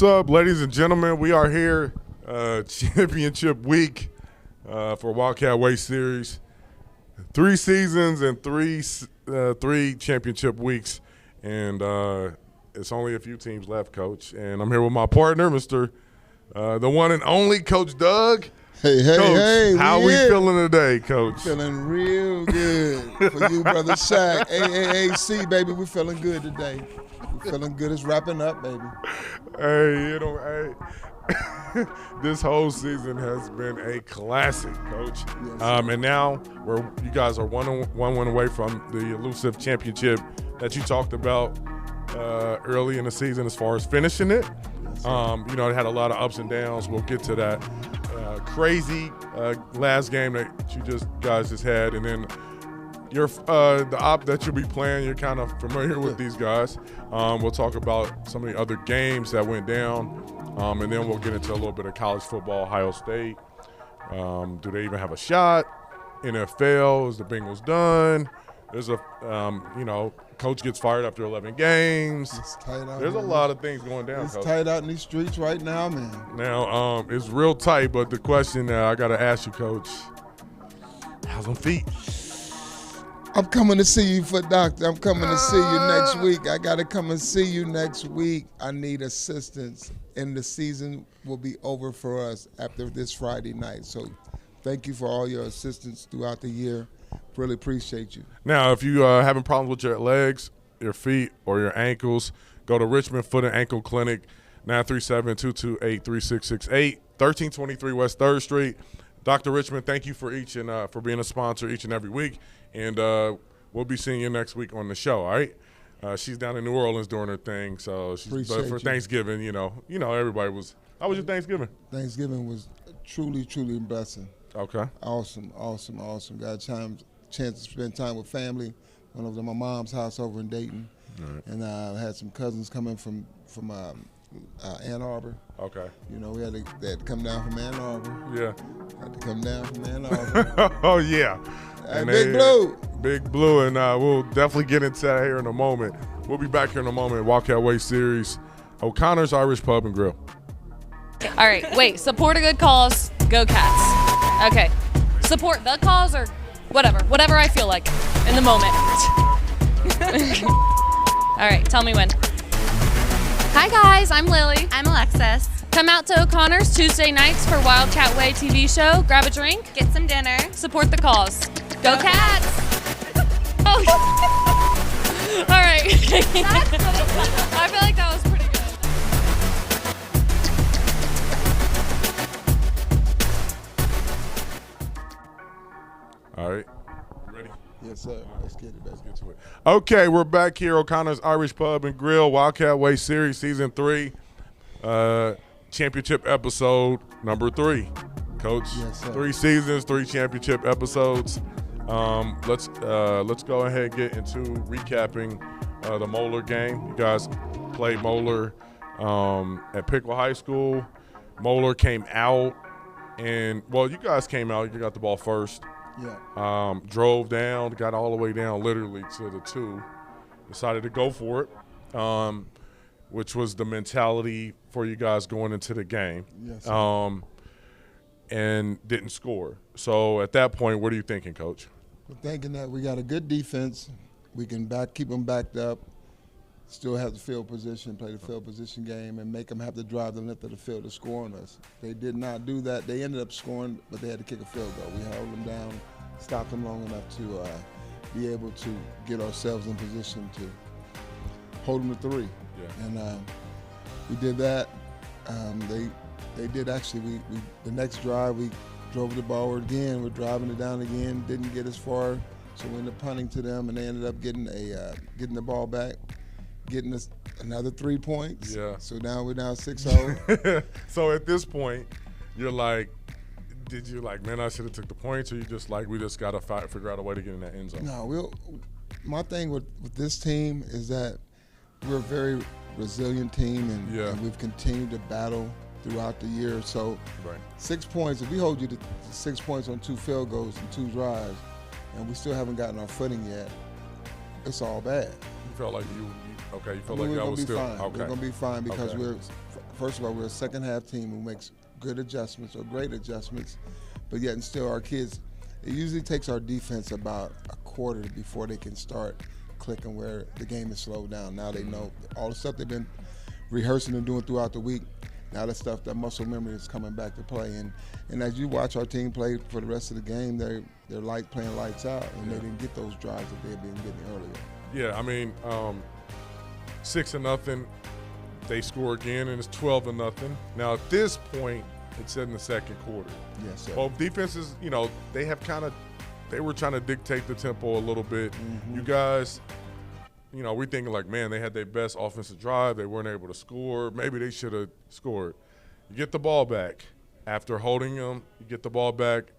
up, ladies and gentlemen? We are here, championship week for Wildcat Way Series. 3 seasons and three championship weeks, and it's only a few teams left, Coach. And I'm here with my partner, Mr. The one and only Coach Doug. Hey, Coach, how we feeling today, Coach? Feeling real good for you, Brother Shaq. AAAC, baby, we're feeling good today. We're feeling good. It's wrapping up, baby. Hey, this whole season has been a classic, Coach. Yes, and now you guys are one win away from the elusive championship that you talked about early in the season as far as finishing it. Yes, it had a lot of ups and downs. We'll get to that. Crazy last game that you guys just had, and then the op that you'll be playing, you're kind of familiar with these guys. We'll talk about some of the other games that went down, and then we'll get into a little bit of college football. Ohio State, do they even have a shot? NFL, is the Bengals done? There's coach gets fired after 11 games. It's tight out. There's a lot of things going down. It's tight out in these streets right now, man. Now, it's real tight, but the question that I got to ask you, Coach, how's them feet? I'm coming to see you, foot doctor. I'm coming to see you next week. I got to come and see you next week. I need assistance, and the season will be over for us after this Friday night. So thank you for all your assistance throughout the year. Really appreciate you. Now, if you having problems with your legs, your feet, or your ankles, go to Richmond Foot and Ankle Clinic, 937-228-3668, 1323 West 3rd Street. Dr. Richmond, thank you for for being a sponsor each and every week, and we'll be seeing you next week on the show. All right? She's down in New Orleans doing her thing, so but for Thanksgiving, everybody was. How was your Thanksgiving? Thanksgiving was truly a blessing. Okay. Awesome. Got a chance to spend time with family. Went over to my mom's house over in Dayton, and I had some cousins coming from Ann Arbor. Okay. We had to come down from Ann Arbor. Yeah. Had to come down from Ann Arbor. Oh yeah. And Big Blue. Big Blue, and we'll definitely get into that here in a moment. We'll be back here in a moment. Wildcat Way Series, O'Connor's Irish Pub and Grill. All right, wait. Support a good cause. Go Cats. Okay. Support the cause or whatever I feel like in the moment. All right, tell me when. Hi guys, I'm Lily. I'm Alexis. Come out to O'Connor's Tuesday nights for Wildcat Way TV show. Grab a drink. Get some dinner. Support the cause. Go Cats! Oh. All right. I feel like that was pretty good. All right. You ready? Yes, sir. Let's get it. Let's get to it. Okay, we're back here, O'Connor's Irish Pub and Grill, Wildcat Way Series, Season 3, championship episode number 3. Coach, yes, sir. 3 seasons, 3 championship episodes. Let's go ahead and get into recapping the Moeller game. You guys played Moeller at Pickle High School. Moeller came out, and, you guys came out. You got the ball first. Yeah. Drove down, got all the way down literally to the 2, decided to go for it, which was the mentality for you guys going into the game. Yes, sir. And didn't score. So at that point, what are you thinking, Coach? We're thinking that we got a good defense. We can keep them backed up, still have the field position, play the field position game, and make them have to drive the length of the field to score on us. They did not do that. They ended up scoring, but they had to kick a field goal. We held them down, stopped them long enough to be able to get ourselves in position to hold them to 3. Yeah. And we did that. They did actually. The next drive we drove the ball again. We're driving it down again. Didn't get as far, so we ended up punting to them, and they ended up getting the ball back, getting us another 3 points. Yeah. So now we're down 6-0. So at this point, you're like, did you like, man, I should have took the points, or you just like, we just gotta figure out a way to get in that end zone? No, my thing with this team is that we're a very resilient team, and we've continued to battle throughout the year. So 6 points, if we hold you to 6 points on 2 field goals and 2 drives, and we still haven't gotten our footing yet, it's all bad. You felt like you felt we're like gonna was be still fine. okay. We're gonna be fine because we're first of all, we're a second half team who makes good adjustments or great adjustments, but yet and still our kids, it usually takes our defense about a quarter before they can start clicking where the game is slowed down. Now they know all the stuff they've been rehearsing and doing throughout the week. Now that stuff, that muscle memory is coming back to play. And as you watch our team play for the rest of the game, they're playing lights out, and they didn't get those drives that they had been getting earlier. Yeah, I mean, 6-0. They score again, and it's 12-0. Now at this point, it's in the second quarter. Yes, sir. Both defenses, they were trying to dictate the tempo a little bit. You guys, we're thinking like, man, they had their best offensive drive. They weren't able to score. Maybe they should have scored. You get the ball back after holding them. You get the ball back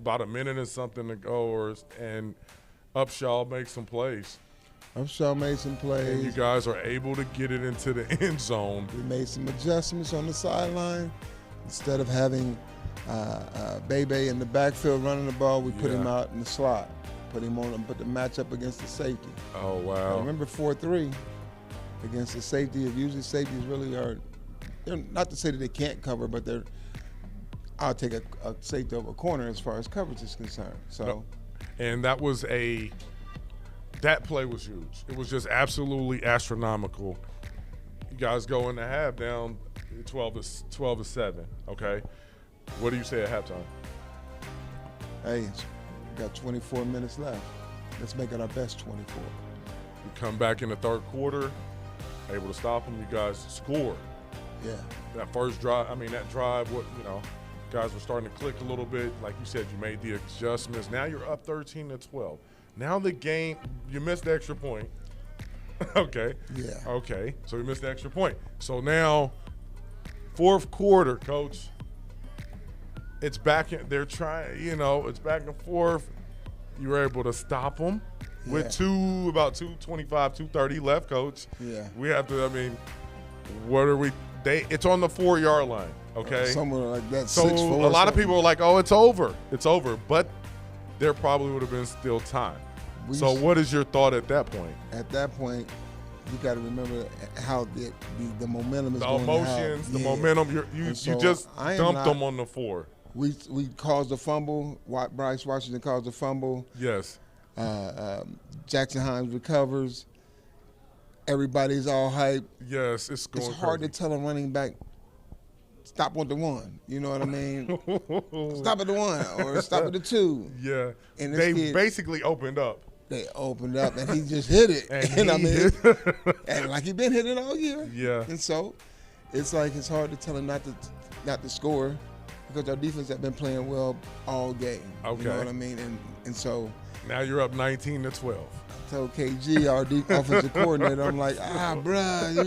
about a minute and something to go, and Upshaw makes some plays. Upshaw made some plays. And you guys are able to get it into the end zone. We made some adjustments on the sideline. Instead of having Bebe in the backfield running the ball, we put him out in the slot. Put him on and put the matchup against the safety. Oh, wow. I remember 4-3 against the safety. Usually safeties really are, they're not to say that they can't cover, but I'll take a safety over a corner as far as coverage is concerned. So, and that play was huge. It was just absolutely astronomical. You guys go in the half down 12-7, okay? What do you say at halftime? Hey, we got 24 minutes left. Let's make it our best 24. You come back in the third quarter, able to stop them. You guys score. Yeah. That first drive, that drive, guys were starting to click a little bit. Like you said, you made the adjustments. Now you're up 13-12. Now the game, you missed the extra point. Okay. Yeah. Okay. So we missed the extra point. So now, fourth quarter, Coach, it's back in, they're trying, it's back and forth. You were able to stop them with about 2:25, 2:30 left, Coach. Yeah. We have to, what are we, it's on the 4-yard line, okay? Somewhere like that, so 6-4. A lot of people are like, oh, it's over. It's over. But there probably would have been still time. So what is your thought at that point? At that point, you got to remember how the momentum is going. The emotions, the momentum. You just dumped them on the 4. We caused a fumble. Bryce Washington caused a fumble. Yes. Jackson Hines recovers. Everybody's all hyped. Yes, it's going It's hard crazy. to tell a running back, stop with the 1. You know what I mean? Stop at the 1 or stop at the 2. Yeah. And they basically opened up. They opened up and he just hit it. And and like he's been hitting all year. Yeah. And so it's like it's hard to tell him not to score because our defense have been playing well all game. Okay. You know what I mean? And so now you're up 19-12. I told KG, our offensive coordinator, I'm like, bruh,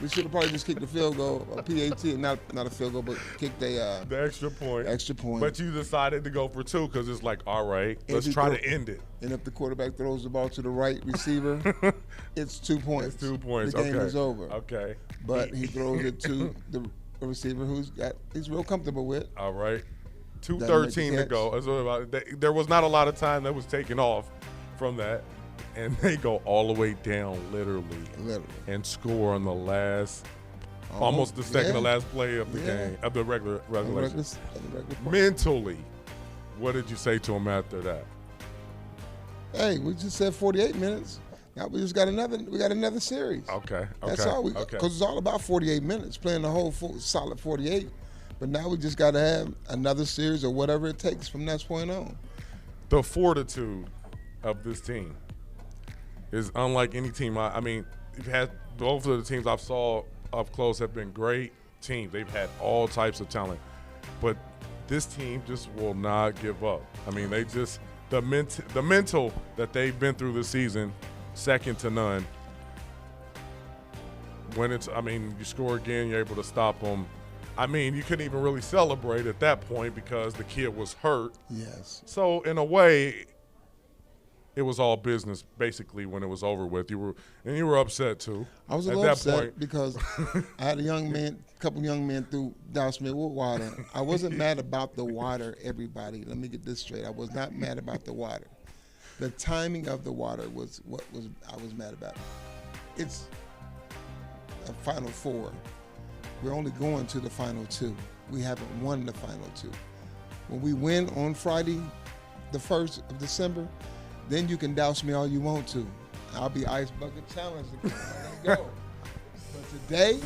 we should have probably just kicked the field goal, a PAT, not a field goal, but kicked the extra point. Extra point. But you decided to go for 2 because it's like, all right, let's try to end it. And if the quarterback throws the ball to the right receiver, it's 2 points. It's 2 points. The game is over. Okay. But he throws it to the receiver he's real comfortable with. All right. 2:13 to go. There was not a lot of time that was taken off from that, and they go all the way down literally. And score on the last, almost the second to last play of the game, of the regulation. Mentally, what did you say to him after that? Hey, we just said 48 minutes. Now we just got another series. Okay. That's all we got. Because it's all about 48 minutes, playing the whole solid 48. But now we just got to have another series or whatever it takes from that point on. The fortitude of this team is unlike any team. You've had both of the teams I've saw up close have been great teams. They've had all types of talent, but this team just will not give up. They just the mental that they've been through this season, second to none. When you score again, you're able to stop them. You couldn't even really celebrate at that point because the kid was hurt. Yes. So in a way, it was all business basically when it was over with. You were upset too. I was a little upset because I had a couple young men threw doused me with water. I wasn't mad about the water, everybody. Let me get this straight. I was not mad about the water. The timing of the water was what I was mad about. a Final Four. We're only going to the Final Two. We haven't won the Final Two. When we win on Friday, the 1st of December, then you can douse me all you want to. I'll be Ice Bucket Challenge again. Go. But today,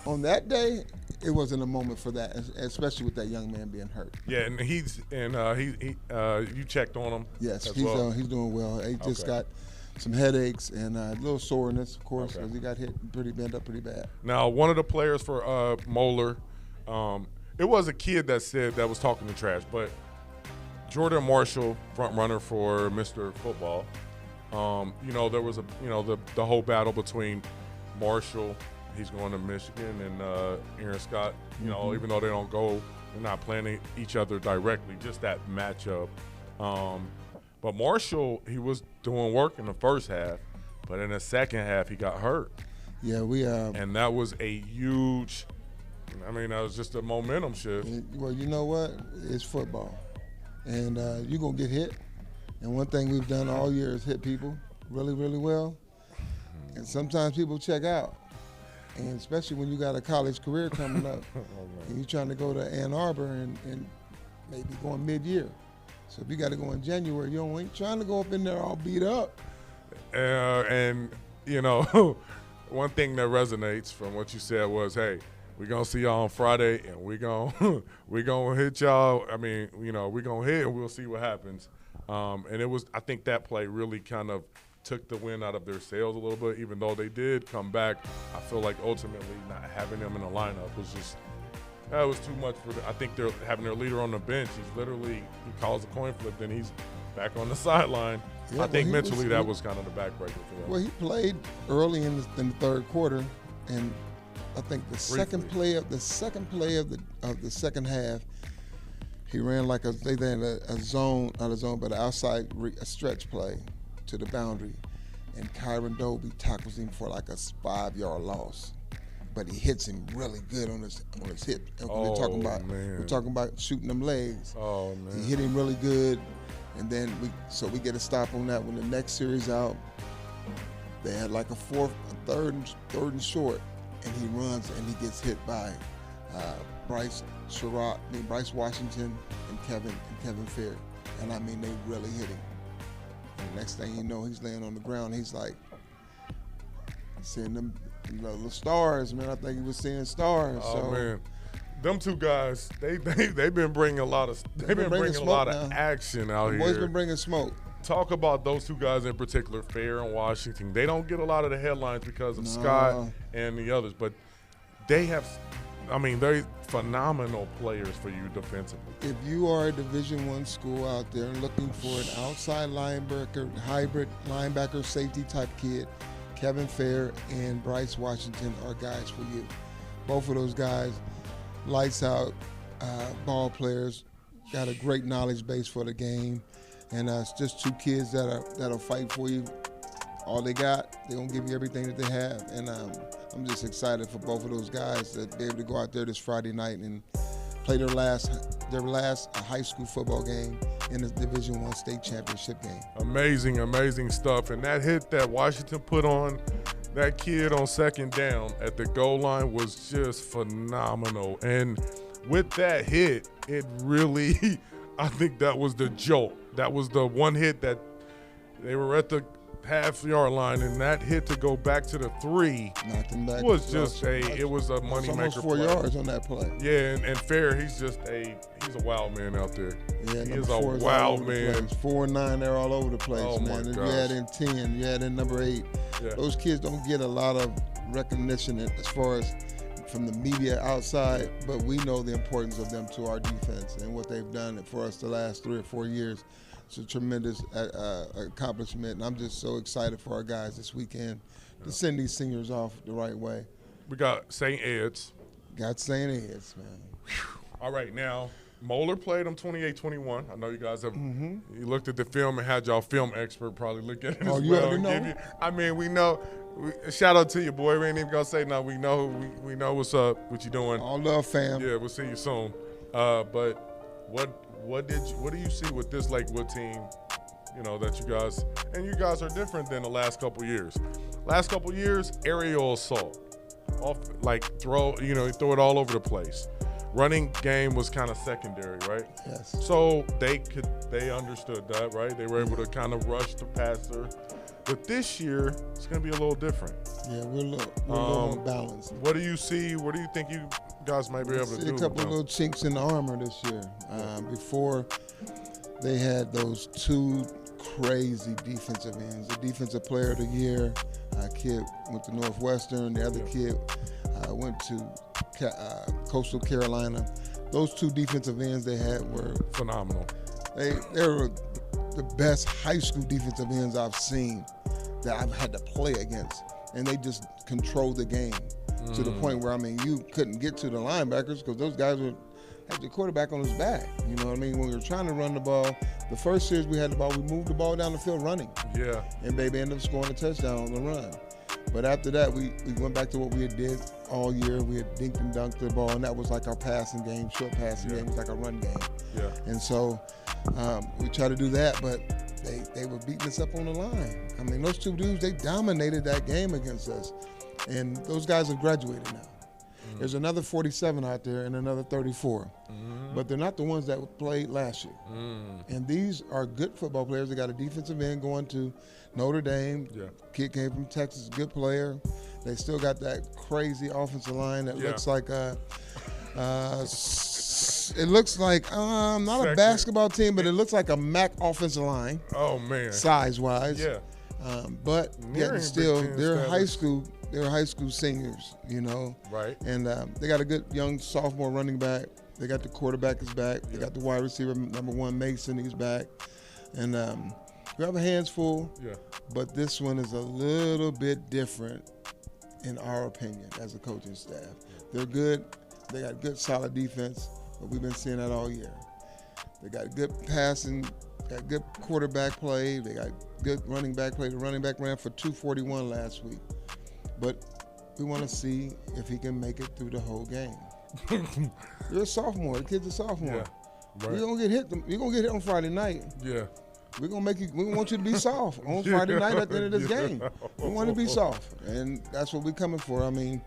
on that day, it wasn't a moment for that, especially with that young man being hurt. Yeah, and you checked on him. Yes, he's doing well. He just got some headaches and a little soreness, of course, because he got hit pretty bent up pretty bad. Now, one of the players for Moeller, it was a kid that was talking the trash, but Jordan Marshall, front runner for Mr. Football. There was the whole battle between Marshall, he's going to Michigan, and Aaron Scott. Even though they're not playing each other directly, just that matchup. But Marshall, he was doing work in the first half, but in the second half he got hurt. Yeah, and that was a huge. That was just a momentum shift. Well, you know what? It's football, and you're gonna get hit. And one thing we've done all year is hit people really, really well. And sometimes people check out. And especially when you got a college career coming up and you're trying to go to Ann Arbor and maybe going mid-year. So if you got to go in January, you ain't trying to go up in there all beat up. One thing that resonates from what you said was, hey, we're going to see y'all on Friday and we're going to hit y'all. We're going to hit and we'll see what happens. I think that play really kind of took the wind out of their sails a little bit, even though they did come back. I feel like ultimately not having them in the lineup was just, that was too much for them. I think they're having their leader on the bench. He calls a coin flip, then he's back on the sideline. Yeah, I think mentally that was kind of the backbreaker for them. Well, he played early in the third quarter, and I think the second play of the second half, he ran like a zone, not a zone, but an outside a stretch play to the boundary, and Kyron Dobie tackles him for like a 5-yard loss, but he hits him really good on his hip. And we're talking about shooting them legs. Oh man! He hit him really good, and then we get a stop on that. When the next series out, they had like a third and short, and he runs and he gets hit by Bryce Washington and Kevin Fair, and they really hit him. And the next thing you know, he's laying on the ground. He's like seeing them the stars, man. I think he was seeing stars. Oh man, them two guys, they've been bringing a lot of action out here. The boys been bringing smoke. Talk about those two guys in particular, Fair and Washington. They don't get a lot of the headlines because of Scott and the others, but they have. They're phenomenal players for you defensively. If you are a Division I school out there looking for an outside linebacker, hybrid linebacker, safety type kid, Kevin Fair and Bryce Washington are guys for you. Both of those guys, lights out ball players, got a great knowledge base for the game, and it's just two kids that'll fight for you. All they got, they're going to give you everything that they have. And I'm just excited for both of those guys to be able to go out there this Friday night and play their last high school football game in the Division I state championship game. Amazing, amazing stuff. And that hit that Washington put on that kid on second down at the goal line was just phenomenal. And with that hit, it really, I think that was the jolt. That was the one hit that they were at the half-yard line, and that hit to go back to the 3 was just it was a money maker. Almost 4 yards on that play. Yeah, and Fair, he's a wild man out there. Yeah, he is a wild man. 4 and 9, they're all over the place, oh man. And you add in 10, you add in number 8. Yeah. Those kids don't get a lot of recognition as far as from the media outside, but we know the importance of them to our defense and what they've done for us the last 3 or 4 years. It's a tremendous accomplishment, and I'm just so excited for our guys this weekend to send these seniors off the right way. We got St. Ed's. Got St. Ed's, man. All right, now, Moeller played them 28-21. I know you guys have you looked at the film and had y'all film expert probably look at it as well. You already know. We know. Shout out to you, boy. We ain't even going to say no. We know what's up, what you doing. All love, fam. Yeah, we'll see you soon. But what do you see with this Lakewood team, that you guys are different than the last couple years. Last couple years, aerial assault. off, like throw it all over the place. Running game was kind of secondary, right? Yes. So they understood that, right? They were able to kind of rush the passer. But this year, it's going to be a little different. Yeah, we're a little more balanced. What do you see? What do you think you guys might be able to do? A couple of little chinks in the armor this year. Before, they had those two crazy defensive ends. The defensive player of the year, kid went to Northwestern. The other kid went to Coastal Carolina. Those two defensive ends they had were phenomenal. They were the best high school defensive ends I've seen that I've had to play against, and they just controlled the game to the point where, I mean, you couldn't get to the linebackers because those guys had the quarterback on his back. You know what I mean? When we were trying to run the ball, the first series we had the ball, we moved the ball down the field running. Yeah. And baby ended up scoring a touchdown on the run. But after that, we went back to what we had did all year. We had dinked and dunked the ball, and that was like our passing game, short passing game. It was like a run game. Yeah. And so we tried to do that, but they were beating us up on the line. I mean, those two dudes, they dominated that game against us. And those guys have graduated now. There's another 47 out there and another 34. But they're not the ones that played last year. And these are good football players. They got a defensive end going to Notre Dame. Yeah. Kid came from Texas, good player. They still got that crazy offensive line that looks like it looks like not a basketball team, but it looks like a MAC offensive line. Oh man, size-wise. Yeah. But yet still, they're high school seniors, you know. Right. And they got a good young sophomore running back. They got the quarterback is back. They got the wide receiver, number 1, Mason, he's back. And we have our hands full. Yeah. But this one is a little bit different, in our opinion, as a coaching staff. They're good. They got good, solid defense, but we've been seeing that all year. They got good passing, got good quarterback play. They got good running back play. The running back ran for 241 last week. But we want to see if he can make it through the whole game. You're a sophomore. The kid's a sophomore. Yeah, right. You're gonna get hit. You're gonna get hit on Friday night. Yeah. We're gonna make you. We want you to be soft on Friday night at the end of this game. We want to be soft, and that's what we're coming for. I mean,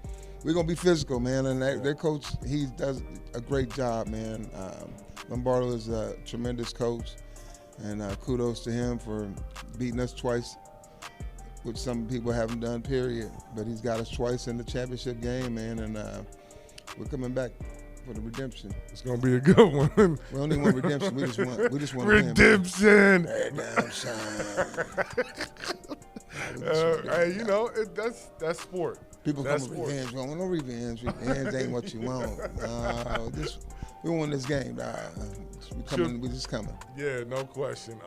we're gonna be physical, man. And their coach, he does a great job, man. Lombardo is a tremendous coach, and kudos to him for beating us twice, which some people haven't done, period. But he's got us twice in the championship game, man, and we're coming back for the redemption. It's gonna be a good one. We don't even want redemption. We just want redemption. Redemption. Hey, you know that's sport. People come with revenge. We don't want no revenge. Revenge ain't what you want. We won this game. We just coming. Yeah, no question.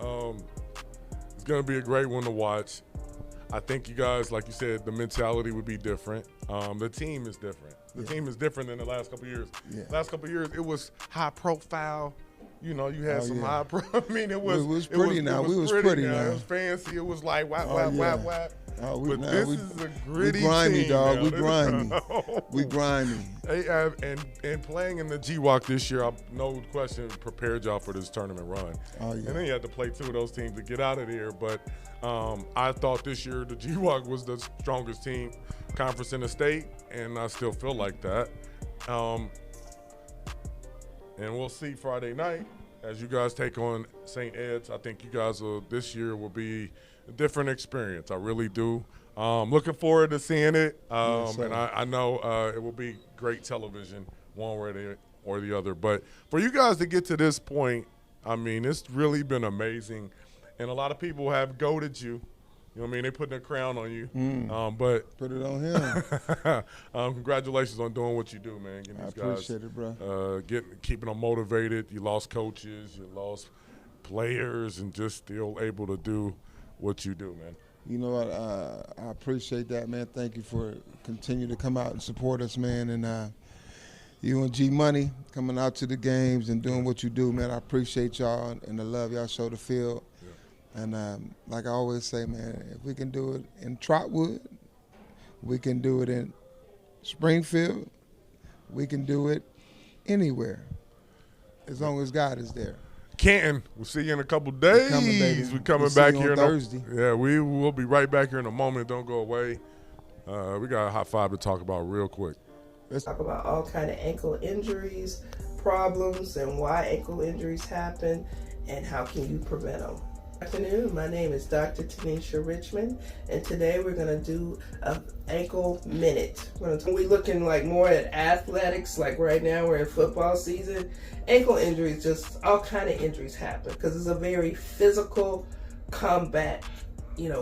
It's gonna be a great one to watch. I think you guys, like you said, the mentality would be different. The team is different. The team is different than the last couple of years. Yeah. Last couple of years, it was high profile. You know, you had some high profile. I mean, it was pretty now. We was pretty now. It was fancy. It was like whap. But this is a gritty we grimy, team, dog. Now. We grimy. We grimy. And playing in the GWAC this year, no question, prepared y'all for this tournament run. Oh, yeah. And then you had to play 2 of those teams to get out of there. But I thought this year the GWAC was the strongest team conference in the state, and I still feel like that. And we'll see Friday night as you guys take on St. Ed's. I think you guys this year will be a different experience. I really do. Looking forward to seeing it. And I know it will be great television one way or the other. But for you guys to get to this point, I mean, it's really been amazing. And a lot of people have goated you. You know what I mean? They putting a crown on you. But put it on him. Congratulations on doing what you do, man. I appreciate it, bro. Keeping them motivated. You lost coaches. You lost players, and just still able to do what you do, man. You know what? I appreciate that, man. Thank you for continuing to come out and support us, man. And you and G Money coming out to the games and doing what you do, man. I appreciate y'all and the love y'all show the field. And like I always say, man, if we can do it in Trotwood, we can do it in Springfield, we can do it anywhere, as long as God is there. Canton, we'll see you in a couple days. We're coming back here on Thursday. Yeah, we will be right back here in a moment. Don't go away. We got a hot five to talk about real quick. Let's talk about all kind of ankle injuries, problems, and why ankle injuries happen, and how can you prevent them. Good afternoon, my name is Dr. Tanisha Richmond, and today we're going to do an ankle minute. We're looking like more at athletics, like right now we're in football season. Ankle injuries, just all kind of injuries happen because it's a very physical combat,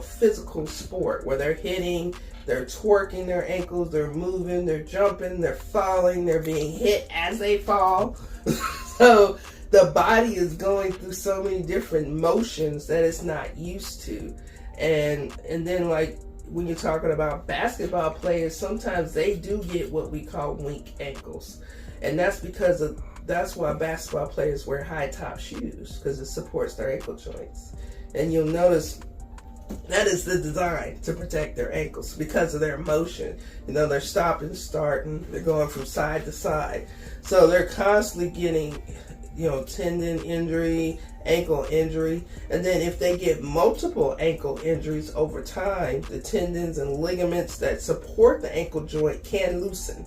physical sport where they're hitting, they're twerking their ankles, they're moving, they're jumping, they're falling, they're being hit as they fall. So the body is going through so many different motions that it's not used to. And then like when you're talking about basketball players, sometimes they do get what we call weak ankles. And that's that's why basketball players wear high top shoes, because it supports their ankle joints. And you'll notice that is the design to protect their ankles because of their motion. They're stopping, starting, they're going from side to side. So they're constantly getting, tendon injury, ankle injury. And then if they get multiple ankle injuries over time, the tendons and ligaments that support the ankle joint can loosen.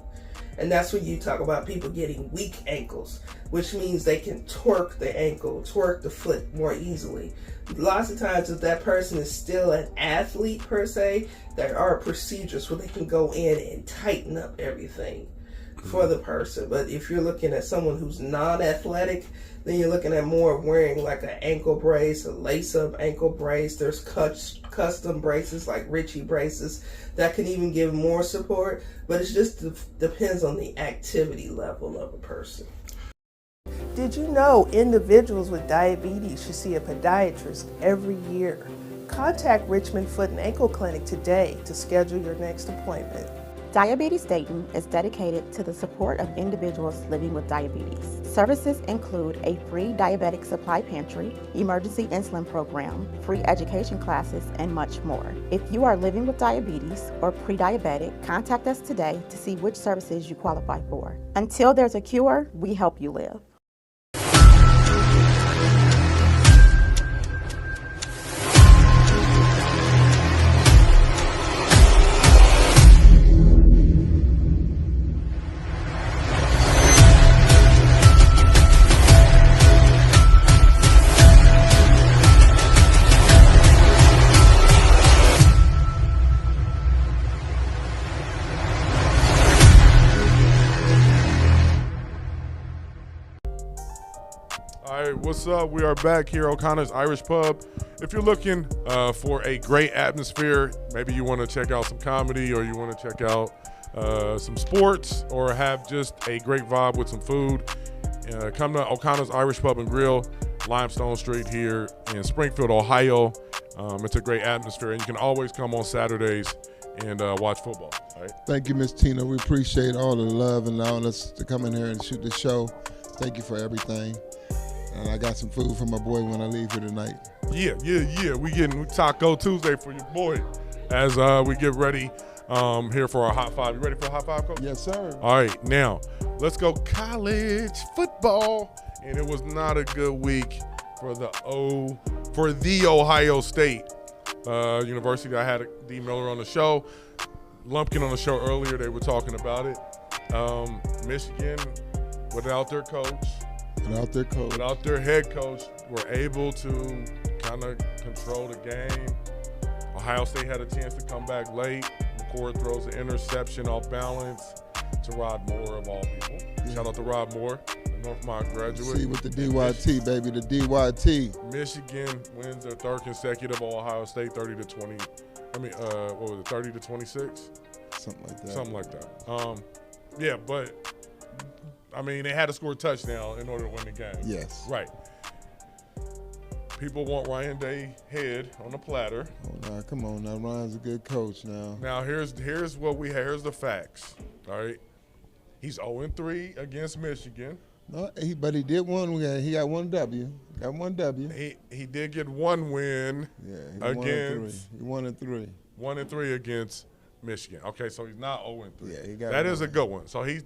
And that's when you talk about people getting weak ankles, which means they can twerk the ankle, twerk the foot more easily. Lots of times if that person is still an athlete per se, there are procedures where they can go in and tighten up everything for the person. But if you're looking at someone who's non-athletic, then you're looking at more of wearing like an ankle brace, a lace-up ankle brace. There's custom braces like Ritchie braces that can even give more support, but it just depends on the activity level of a person. Did you know individuals with diabetes should see a podiatrist every year? Contact Richmond Foot and Ankle Clinic today to schedule your next appointment. Diabetes Dayton is dedicated to the support of individuals living with diabetes. Services include a free diabetic supply pantry, emergency insulin program, free education classes, and much more. If you are living with diabetes or pre-diabetic, contact us today to see which services you qualify for. Until there's a cure, we help you live. What's up? We are back here, O'Connor's Irish Pub. If you're looking for a great atmosphere, maybe you want to check out some comedy or you want to check out some sports or have just a great vibe with some food, come to O'Connor's Irish Pub and Grill, Limestone Street here in Springfield, Ohio. It's a great atmosphere, and you can always come on Saturdays and watch football. Right? Thank you, Miss Tina. We appreciate all the love and allowing us to come in here and shoot the show. Thank you for everything. And I got some food for my boy when I leave here tonight. Yeah. We getting Taco Tuesday for your boy as we get ready here for our Hot Five. You ready for a Hot Five, Coach? Yes, sir. All right, now let's go college football. And it was not a good week for the Ohio State University. I had D. Miller on the show, Lumpkin on the show earlier. They were talking about it. Michigan, without their coach, without their head coach, were able to kind of control the game. Ohio State had a chance to come back late. McCord throws an interception off balance to Rod Moore, of all people. Yeah. Shout out to Rod Moore, the Northmont graduate. See, with the DYT, baby, the DYT. Michigan wins their third consecutive over Ohio State, 30-20. What was it, 30-26? Something like that. Yeah, but they had to score a touchdown in order to win the game. Yes. Right. People want Ryan Day head on a platter. Oh, nah, come on now. Ryan's a good coach now. Now, here's here's the facts. All right. He's 0-3 against Michigan. No, but he did one. He got one W. He did get one win. Yeah, against. He 1-3. 1-3 against Michigan. Okay, so he's not 0-3. Yeah, he got that one. Is a good one. So he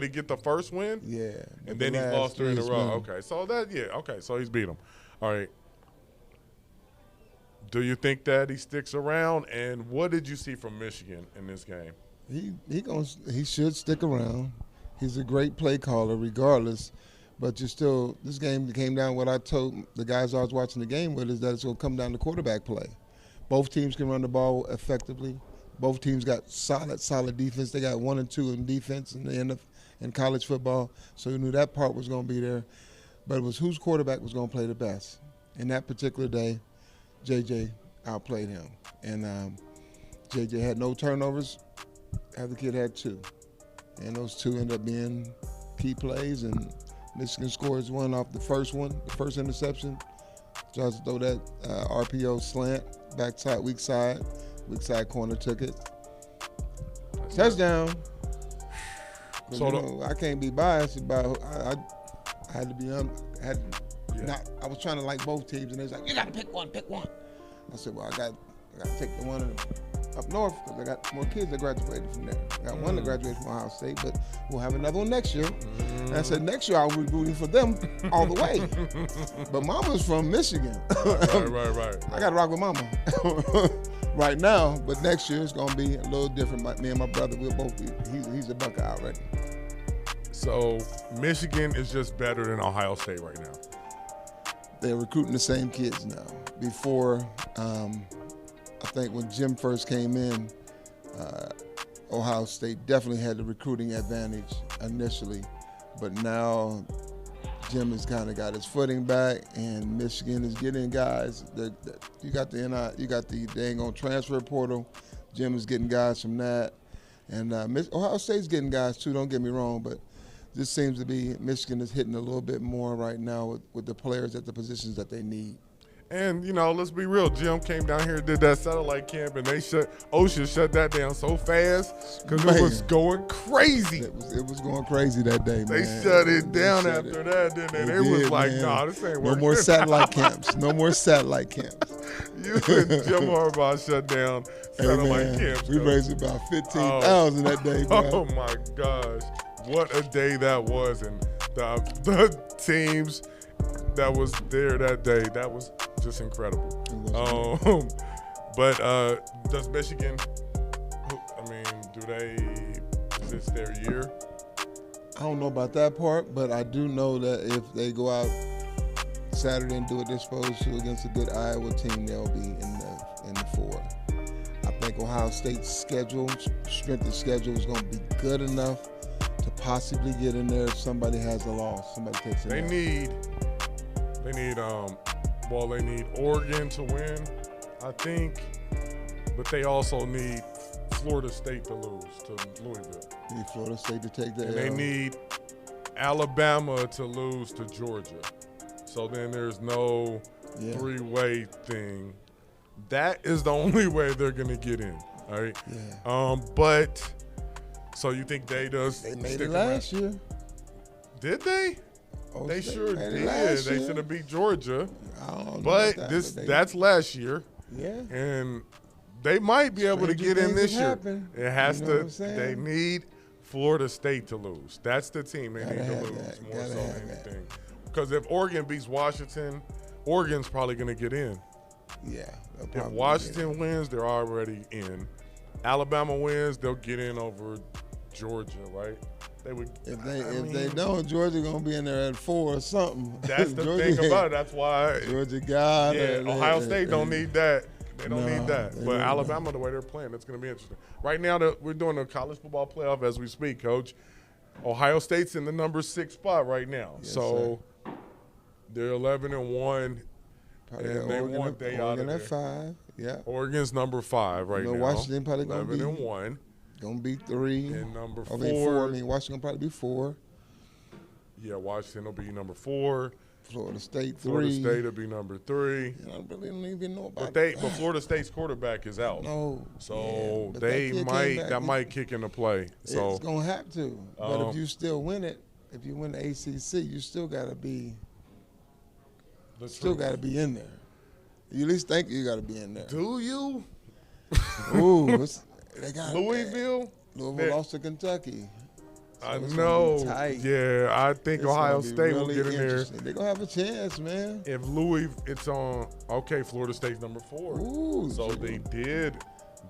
get the first win? Yeah. And then he lost 3 in a row. Okay, so so he's beat him. All right. Do you think that he sticks around? And what did you see from Michigan in this game? He should stick around. He's a great play caller regardless. But this game came down, what I told the guys I was watching the game with is that it's going to come down to quarterback play. Both teams can run the ball effectively. Both teams got solid defense. They got 1 and 2 in defense in college football. So you knew that part was going to be there. But it was whose quarterback was going to play the best. And that particular day, J.J. outplayed him. And J.J. had no turnovers. The other kid had 2. And those 2 ended up being key plays. And Michigan scores one off the first interception. Tries to throw that RPO slant, backside, weak side corner took it. Touchdown. So I can't be biased about. I had to be I was trying to like both teams, and they was like, "You got to pick one." I said, "Well, I got to take the one up north because I got more kids that graduated from there. I got one that graduated from Ohio State, but we'll have another one next year." And I said, "Next year I'll be rooting for them all the way." But Mama's from Michigan. Right. I got to rock with Mama right now, but next year it's going to be a little different. Me and my brother, we'll both be. He's a Buckeye already. So Michigan is just better than Ohio State right now. They're recruiting the same kids now. Before, I think when Jim first came in, Ohio State definitely had the recruiting advantage initially, but now Jim has kind of got his footing back, and Michigan is getting guys. You got the dang on transfer portal. Jim is getting guys from that, and Ohio State's getting guys too. Don't get me wrong, but this seems to be Michigan is hitting a little bit more right now with the players at the positions that they need. And, let's be real. Jim came down here and did that satellite camp, and OSHA shut that down so fast because it was going crazy. It was going crazy that day, man. They shut it down after that, didn't they? They was like, nah, this ain't working. No more satellite camps. No more satellite camps. You and Jim Harbaugh shut down satellite camps. We raised about 15,000 that day, bro. Oh, my gosh. What a day that was. And the teams that was there that day, that was just incredible. But does Michigan, is this their year? I don't know about that part, but I do know that if they go out Saturday and do what they're supposed to against a good Iowa team, they'll be in the 4. I think Ohio State's strength of schedule is going to be good enough to possibly get in there if somebody has a loss. Somebody takes it. They need Oregon to win, I think, but they also need Florida State to lose to Louisville. Need Florida State to take the L. And they need Alabama to lose to Georgia. So then there's no three-way thing. That is the only way they're going to get in, all right? Yeah. But so you think they made it last year. Did they? They sure did. They should have beat Georgia. I don't know but that, that's last year. Yeah. And they might be able to get in this year. It has to. They need Florida State to lose. That's the team they need to lose more so than anything. Because if Oregon beats Washington, Oregon's probably going to get in. Yeah. If Washington wins, they're already in. Alabama wins, they'll get in over Georgia, right? They would. If they don't, Georgia gonna be in there at 4 or something. That's the thing about it. That's why Georgia got it. Ohio State don't need that. They don't need that. But Alabama, the way they're playing, it's going to be interesting. Right now, we're doing the college football playoff as we speak, Coach. Ohio State's in the number 6 spot right now. Yes, so they're 11-1, and they want they out of there. Oregon at 5. Yeah. Oregon's number 5 right now. Washington probably gonna be 11-1. Gonna be 3. And number 4. Washington will probably be 4. Yeah, Washington will be number 4. Florida State 3. Florida State will be number 3. I really don't even know about but Florida State's quarterback is out. No. So that might kick into play. So it's gonna have to. But if you still win it, if you win the ACC, you still gotta be in there. You at least think you gotta be in there. Do you? Ooh, they got Louisville. Louisville lost to Kentucky. So I it's know. gonna be tight. Yeah, I think It's Ohio gonna be State will really get in there. interesting. They're gonna have a chance, man. If Louis, it's on. Okay, Florida State's number 4. Ooh, So gee. they did.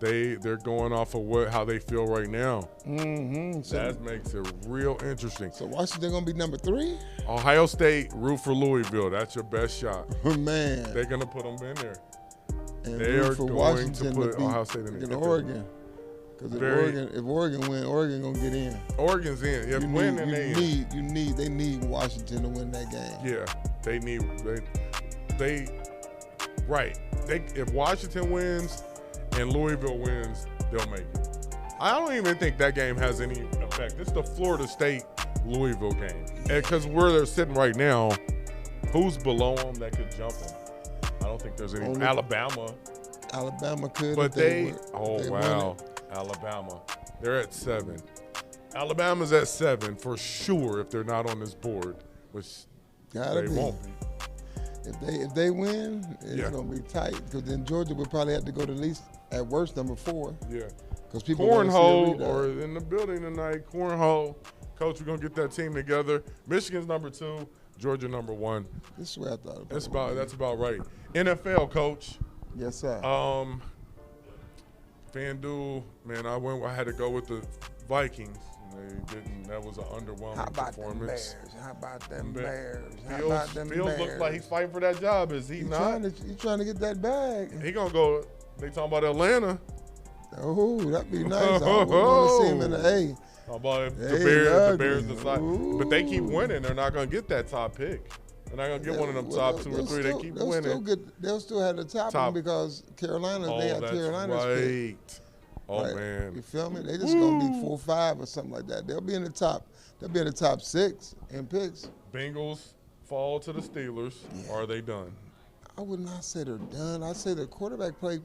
They're going off of how they feel right now. Mm-hmm. That makes it real interesting. So Washington gonna be number 3? Ohio State, root for Louisville. That's your best shot. Oh, man. They're gonna put them in there. And They root are for going Washington to put beat Ohio State in there. Oregon. Because if Oregon win, Oregon gonna get in. Oregon's in. If win, then they in. They need Washington to win that game. Yeah, they need right. If Washington wins and Louisville wins, they'll make it. I don't even think that game has any effect. It's the Florida State Louisville game, because where they're sitting right now, who's below them that could jump them? I don't think there's any. Alabama Could, but they wow, win it. Alabama, they're at 7. Alabama's at 7 for sure if they're not on this board, which Gotta they be. won't be. If they win, it's gonna be tight. Because then Georgia would probably have to go to at least at worst number 4. Yeah. Because people Cornhole or in the building tonight. Cornhole, coach, we're gonna get that team together. Michigan's number 2, Georgia number 1. This is what I thought about. That's about right. NFL, coach. Yes, sir. FanDuel, man, I had to go with the Vikings. They didn't. That was an underwhelming performance. How about them Bears? Fields looks like he's fighting for that job. Is he not? He's trying to get that bag. He gonna go. They talking about Atlanta. Oh, that'd be nice. I would want to see him in the A. How about if the Hey, Bears decide? But they keep winning. They're not gonna get that top pick. They're not gonna get one of them top 2 or 3. They keep winning. They'll still have the top one because Carolina. They have Carolina's pick. Oh right. man, You feel me? They just gonna be 4 or 5 or something like that. They'll be in the top. They'll be in the top 6 in picks. Bengals fall to the Steelers. Yeah. Or are they done? I would not say they're done. I say the quarterback played.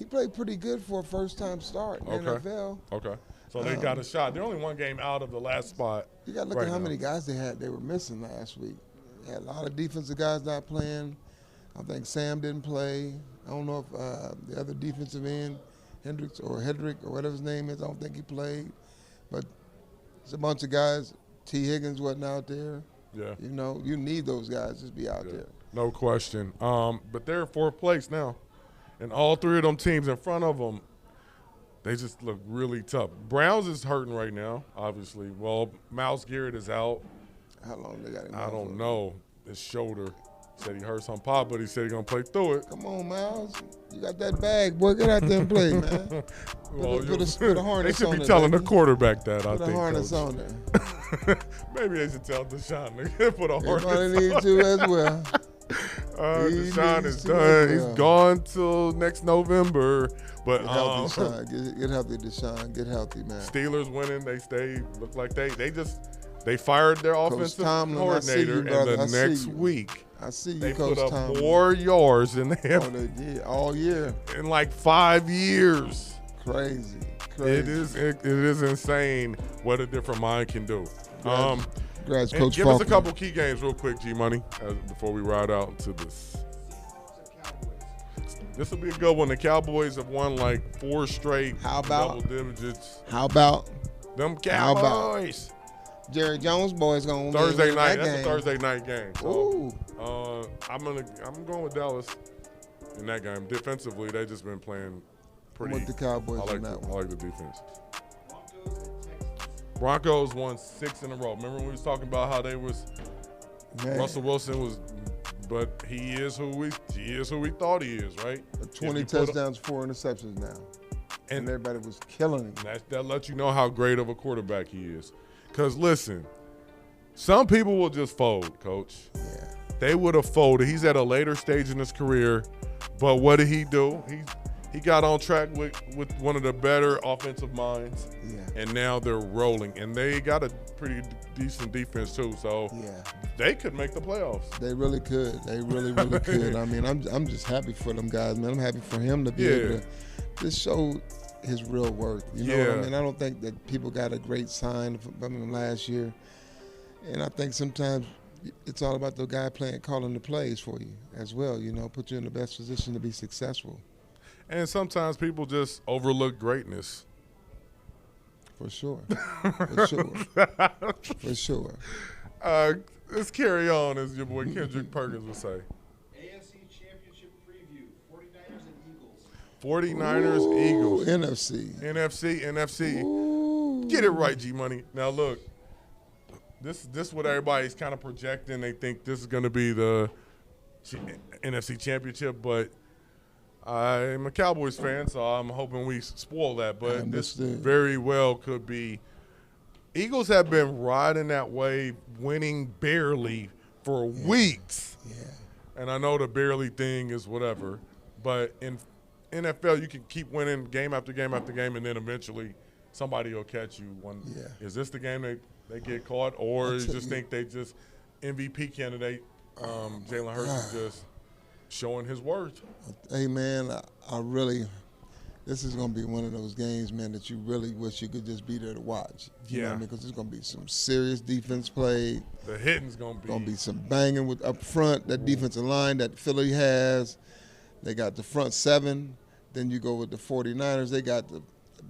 He played pretty good for a first-time start in the NFL. Okay. So they got a shot. They're only one game out of the last spot. You got to look at how many guys they had. They were missing last week. They had a lot of defensive guys not playing. I think Sam didn't play. I don't know if the other defensive end, Hedrick or whatever his name is, I don't think he played. But it's a bunch of guys. T. Higgins wasn't out there. Yeah. You know, you need those guys to be out there. No question. But they're 4th place now. And all 3 of them teams in front of them, they just look really tough. Browns is hurting right now, obviously. Well, Myles Garrett is out. How long they got him? I don't know. His shoulder. Said he hurt some pop, but he said he's going to play through it. Come on, Myles. You got that bag, boy. Get out there and play, man. Put a harness they should on be it, telling baby. the quarterback that, I Put think. a harness Coach. on there. Maybe they should tell Deshaun to put a They harness probably on. need to as well. Deshaun needs is to done. as He's well. gone till next November. But Get healthy, Deshaun. Get healthy, Deshaun. Get healthy, man. Steelers winning. They stay. Look like they fired their offensive Tomlin, I see you, coordinator, brother. and I the see next you. week I see you, they Coach put up Tomlin. more yards than they have They did all year. in like 5 years. Crazy. It is insane what a different mind can do. Congrats, And Coach give us a Faulkner. couple key games real quick, G Money, before we ride out to this. This will be a good one. The Cowboys have won like 4 straight How about- double digits. How about Them How about- Cowboys. Jerry Jones boys going to Thursday night. That That's game. a Thursday night game. So, Ooh. I'm going with Dallas in that game. Defensively, they just been playing pretty. With the Cowboys I like in that one. I like the defense. Broncos won 6 in a row. Remember when we was talking about how they was Man, Russell Wilson was, but he is who we thought he is, right? 20 If you put touchdowns, 4 interceptions now. And And everybody was killing him. that lets you know how great of a quarterback he is. Because listen, some people will just fold, Coach. Yeah. They would have folded. He's at a later stage in his career, but what did he do? He got on track with one of the better offensive minds, Yeah. and now they're rolling. And they got a pretty decent defense too, so Yeah. they could make the playoffs. They really could. They really, really could. I mean, I'm just happy for them guys, man. I'm happy for him to be able to just show his real worth. You know what I mean? I don't think that people got a great sign from him last year. And I think sometimes it's all about the guy calling the plays for you as well, you know, put you in the best position to be successful. And sometimes people just overlook greatness. For sure. For sure. For sure. Let's carry on, as your boy Kendrick Perkins would say. AFC Championship preview, 49ers and Eagles. 49ers, Ooh, Eagles. NFC. NFC. Get it right, G-Money. Now, look, this is what everybody's kind of projecting. They think this is going to be the NFC Championship, but I'm a Cowboys fan, so I'm hoping we spoil that. But this very well could be. Eagles have been riding that wave, winning barely for weeks. Yeah. And I know the barely thing is whatever, but in NFL you can keep winning game after game after game, and then eventually somebody will catch you. Is this the game they get caught, or you just think they just MVP candidate Jalen Hurts is just showing his worth? Hey, man, I really – this is going to be one of those games, man, that you really wish you could just be there to watch. You know what I mean? Because there's going to be some serious defense played. The hitting's going to be. Going to be some banging with up front, that defensive line that Philly has. They got the front seven. Then you go with the 49ers. They got the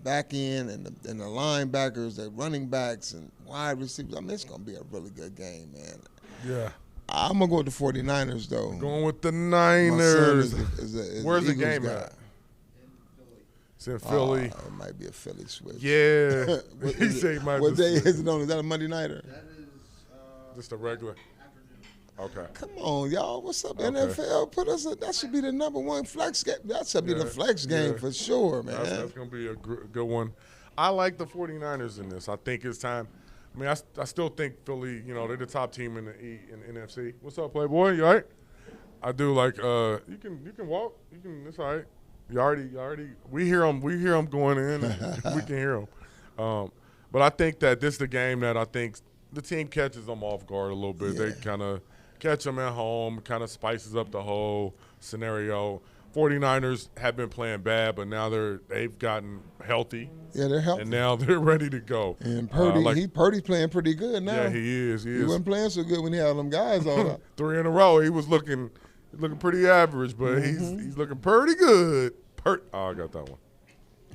back end and the linebackers, the running backs and wide receivers. I mean, it's going to be a really good game, man. Yeah. I'm going to go with the 49ers, though. Going with the Niners. Where's the game at? It's in Philly. It might be a Philly switch. Yeah. What day is it on? Is that a Monday nighter? That is Just a regular. afternoon. Okay. Come on, y'all. What's up, Okay. NFL? That should be the #1 flex game. That should be the flex game for sure, man. That's going to be a good one. I like the 49ers in this. I think it's time. I mean, I still think Philly, they're the top team in the NFC. What's up, Playboy? You all right? I do like you can walk. It's all right. You already we hear them going in. And we can hear them. But I think that this is the game that I think the team catches them off guard a little bit. Yeah. They kind of catch them at home, kind of spices up the whole scenario. 49ers have been playing bad, but now they've gotten healthy. Yeah, they're healthy. And now they're ready to go. And Purdy, Purdy's playing pretty good now. Yeah, he is. He wasn't playing so good when he had them guys on. 3 in a row. He was looking pretty average, but he's looking pretty good. Oh, I got that one.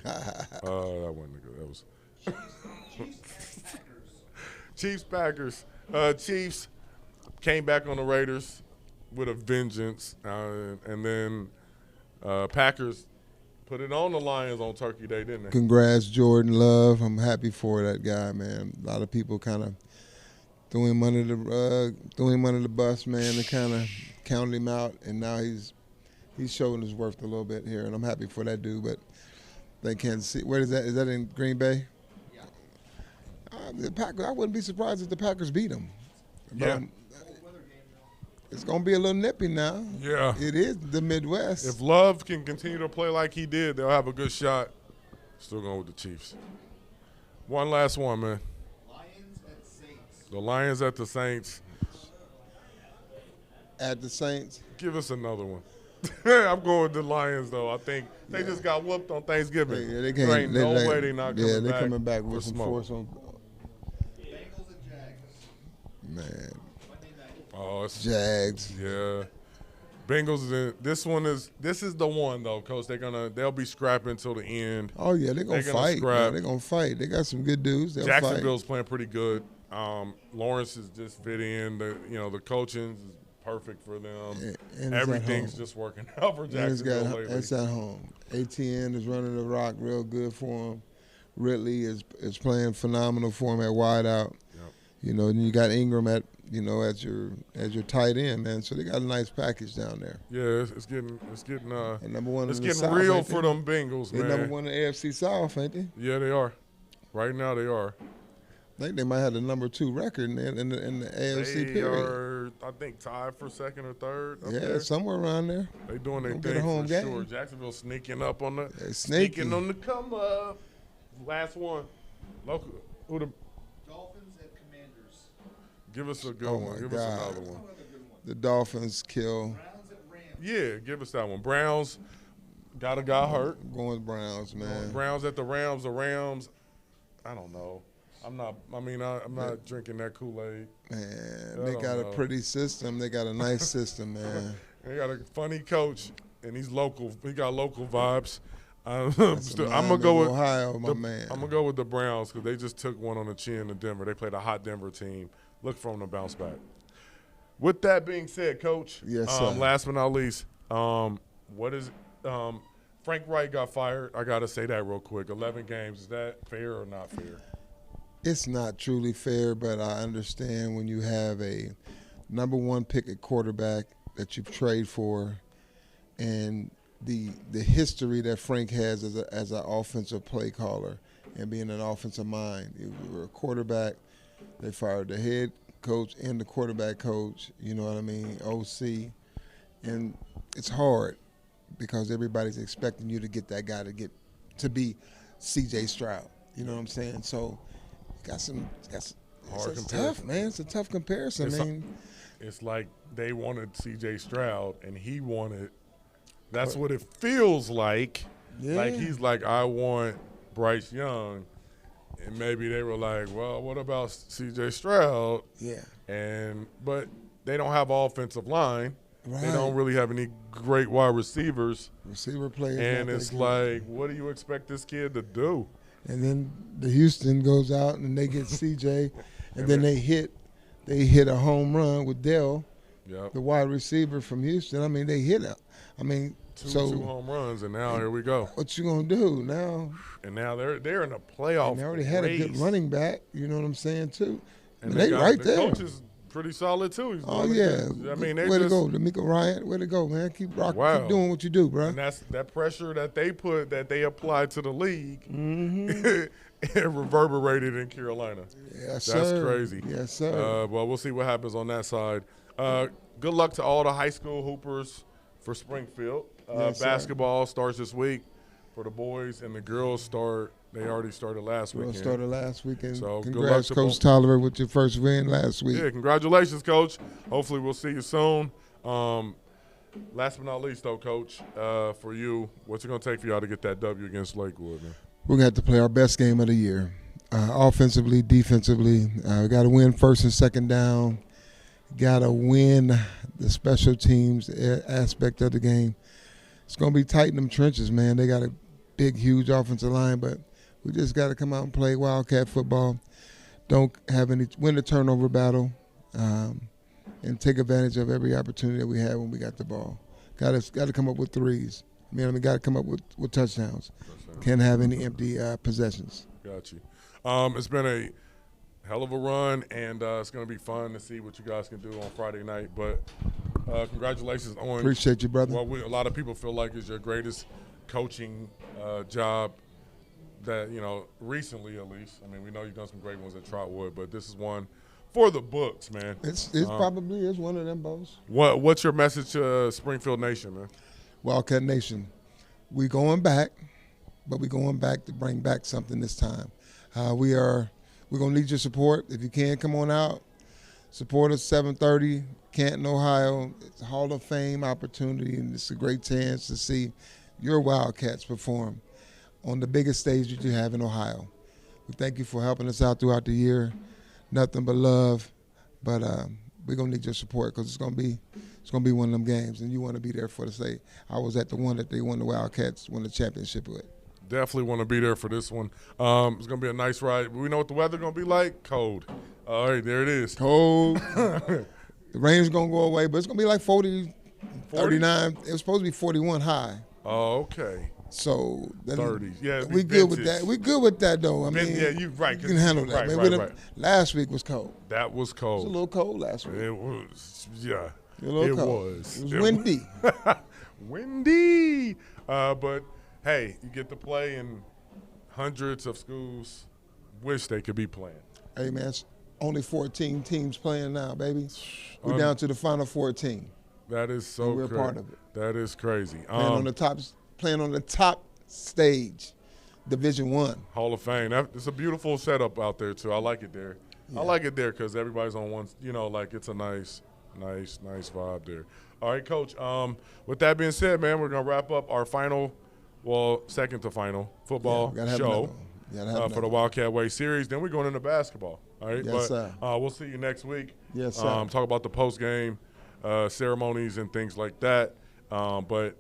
That wasn't good. That was Chiefs-Packers. Chiefs came back on the Raiders with a vengeance, and then Packers put it on the Lions on Turkey Day, didn't they? Congrats, Jordan Love. I'm happy for that guy, man. A lot of people kind of threw him under the rug, threw him under the bus, man, and kind of counted him out, and now he's showing his worth a little bit here, and I'm happy for that dude. But they can't see. Where is that? Is that in Green Bay? Yeah. The Packers. I wouldn't be surprised if the Packers beat them. Yeah. It's gonna be a little nippy now. Yeah. It is the Midwest. If Love can continue to play like he did, they'll have a good shot. Still going with the Chiefs. One last one, man. Lions at Saints. The Lions at the Saints. At the Saints. Give us another one. I'm going with the Lions, though. I think they just got whooped on Thanksgiving. Yeah, there ain't no way they're not coming back. Yeah, they're coming back with some smoke. force on. Bengals at Jags. Man, Monday night. Oh, it's Jags. Yeah. Bengals. This is the one though, Coach. They'll be scrapping until the end. Oh yeah, they're gonna fight. Scrap. They're gonna fight. They got some good dudes. They'll Jacksonville's fight. playing pretty good. Lawrence is just fit in. The coaching is perfect for them. And Everything's just working out for Jacksonville lately. It's at home. ATN is running the rock real good for him. Ridley is playing phenomenal for him at wideout. Yep. And you got Ingram at your tight end, man. So they got a nice package down there. Yeah, it's getting And number one it's in the getting South, real ain't for they? them Bengals, They're man. number one in the AFC South, ain't they? Yeah, they are. Right now, they are. I think they might have the number 2 record in the AFC They period. are, I think, tied for second or third. Up Yeah, there. somewhere around there. They doing their Gonna get a thing home for game. sure. Jacksonville sneaking up on the They sneaky. sneaking on the come up. Last one. Local. Who the? Dolphins at Commanders. Give us a good Oh, one. my Give God. us another one. Another good one. The Dolphins kill. Browns at Rams. Yeah, give us that one. Browns got a guy hurt. I'm going with Browns, man. Browns at the Rams. The Rams. I don't know. I'm not drinking that Kool-Aid. Man, I they don't got know. a pretty system. They got a nice system, man. They got a funny coach, and he's local. He got local vibes. I'm That's a gonna go with Ohio, my man. I'm gonna go with the Browns because they just took one on the chin in Denver. They played a hot Denver team. Look for them to bounce back. With that being said, Coach. Yes, sir. Last but not least, what is Frank Wright got fired? I gotta say that real quick. 11 games. Is that fair or not fair? It's not truly fair, but I understand when you have a number one pick at quarterback that you've traded for, and the history that Frank has as an offensive play caller and being an offensive mind. You were a quarterback. They fired the head coach and the quarterback coach. You know what I mean? OC, and it's hard because everybody's expecting you to get that guy to be C.J. Stroud. You know what I'm saying? So. It's tough, man. It's a tough comparison. It's like they wanted C.J. Stroud, and he wanted. That's what it feels like. Yeah. Like he's like, I want Bryce Young, and maybe they were like, well, what about C.J. Stroud? Yeah. But they don't have offensive line. Right. They don't really have any great wide receivers. Receiver players. And it's like, what do you expect this kid to do? And then the Houston goes out and they get CJ, and then they hit a home run with Dell, the wide receiver from Houston. I mean, they hit it. I mean, two home runs, and now here we go. What you gonna do now? And now they're in a playoff. And they already had a good running back. You know what I'm saying too. And they right there. The coach is pretty solid too. He's I mean, way to go, D'Amico Ryan. Way to go, man. Keep rocking. Wow. Keep doing what you do, bro. And that's that pressure that they applied to the league. Mm-hmm. It reverberated in Carolina. Yes, That's sir. crazy. Yes, sir. Well, we'll see what happens on that side. Good luck to all the high school hoopers for Springfield. Yes, basketball starts this week for the boys, and the girls start. They already started last weekend. Started last weekend. So congrats, good luck Coach Tolliver, with your first win last week. Yeah, congratulations, Coach. Hopefully we'll see you soon. Last but not least, though, Coach, for you, what's it going to take for y'all to get that W against Lakewood, man? We're going to have to play our best game of the year, offensively, defensively. We got to win first and second down. Got to win the special teams aspect of the game. It's going to be tight in them trenches, man. They got a big, huge offensive line, but we just got to come out and play Wildcat football. Win the turnover battle, and take advantage of every opportunity that we have when we got the ball. Got to come up with threes. I mean, got to come up with touchdowns. Can't have any empty possessions. Got you. It's been a hell of a run, and it's going to be fun to see what you guys can do on Friday night. But congratulations on. Appreciate you, brother. Well, a lot of people feel like it's your greatest coaching job that, recently at least. I mean, we know you've done some great ones at Trotwood, but this is one for the books, man. It's probably is one of them, both. What's your message to Springfield Nation, man? Wildcat Nation, we going back, but we going back to bring back something this time. We're going to need your support. If you can, come on out. Support us 7:30, Canton, Ohio. It's a Hall of Fame opportunity, and it's a great chance to see your Wildcats perform on the biggest stage that you have in Ohio. We thank you for helping us out throughout the year. Nothing but love, but we're going to need your support because it's going to be one of them games, and you want to be there for the say. I was at the one that they won the Wildcats won the championship with. Definitely want to be there for this one. It's going to be a nice ride. We know what the weather's going to be like. Cold. All right, there it is. Cold. The rain's going to go away, but it's going to be like 40, 39. It was supposed to be 41 high. Oh, okay. So 30s. Yeah, we good with that. We good with that, though. I mean, yeah, you right. You can handle that. Right. Last week was cold. That was cold. It was a little cold last week. It was, yeah. It was windy. Windy. But, hey, you get to play in hundreds of schools. Wish they could be playing. Hey, man, it's only 14 teams playing now, baby. We're down to the final 14. That is so crazy. We're part of it. That is crazy. Playing on the top stage, Division I. Hall of Fame. It's a beautiful setup out there, too. I like it there. Yeah. I like it there because everybody's on one, it's a nice vibe there. All right, Coach. With that being said, man, we're going to wrap up our second to final football show for the Wildcat Way series. Then we're going into basketball. All right? Yes, sir. We'll see you next week. Yes, sir. Talk about the post-game ceremonies and things like that. But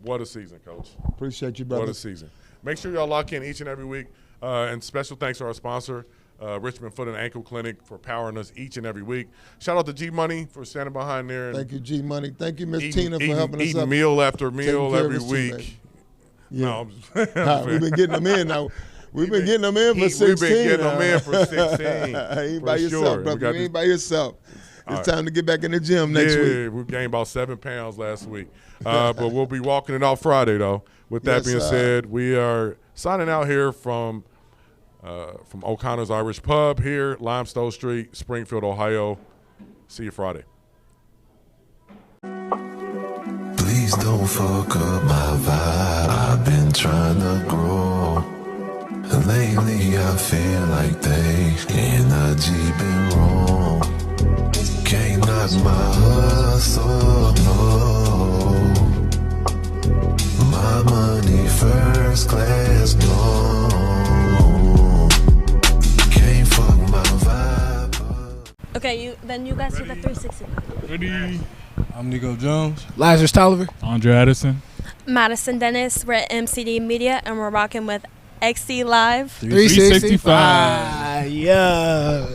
What a season, Coach. Appreciate you, brother. What a season. Make sure y'all lock in each and every week. And special thanks to our sponsor, Richmond Foot and Ankle Clinic, for powering us each and every week. Shout out to G Money for standing behind there. And Thank you, G Money. Thank you, Miss Tina, for helping us eating up. meal after meal care of every us too, week. baby. Yeah. No, I'm We've been getting them in now. We've been getting them in for 16. We've been getting them in for 16. Ain't by yourself, sure. brother. You ain't by yourself. It's time to get back in the gym next week. Yeah, we gained about 7 pounds last week. But we'll be walking it off Friday, though. With that being said, we are signing out here from O'Connor's Irish Pub here, Limestone Street, Springfield, Ohio. See you Friday. Please don't fuck up my vibe. I've been trying to grow. Lately I feel like they energy been wrong. Can't knock my hustle, no. My money first class, no. Can't fuck my vibe up. Okay, you guys do the 360. Ready? I'm Nico Jones. Lazarus Tolliver. Andre Addison. Madison Dennis. We're at MCD Media, and we're rocking with XC Live. 365. Yeah.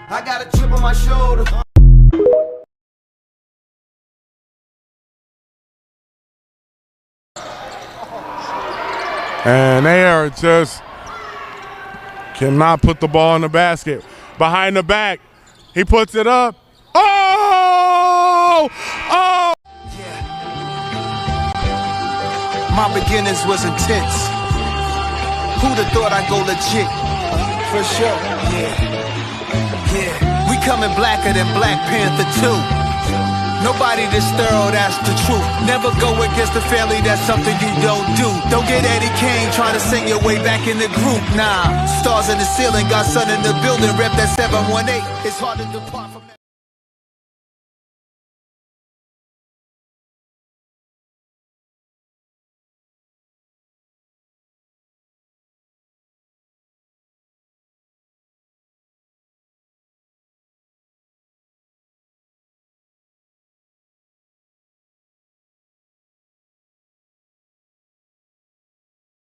I got a chip on my shoulder. And they are just cannot put the ball in the basket. Behind the back, he puts it up. Oh! Oh! Yeah. My beginnings was intense. Who'd have thought I'd go legit? For sure. Yeah. We coming blacker than Black Panther 2. Nobody this thorough, that's the truth. Never go against the family, that's something you don't do. Don't get Eddie Kane trying to sing your way back in the group. Nah, stars in the ceiling, got sun in the building, rep that 718. It's hard to depart from that.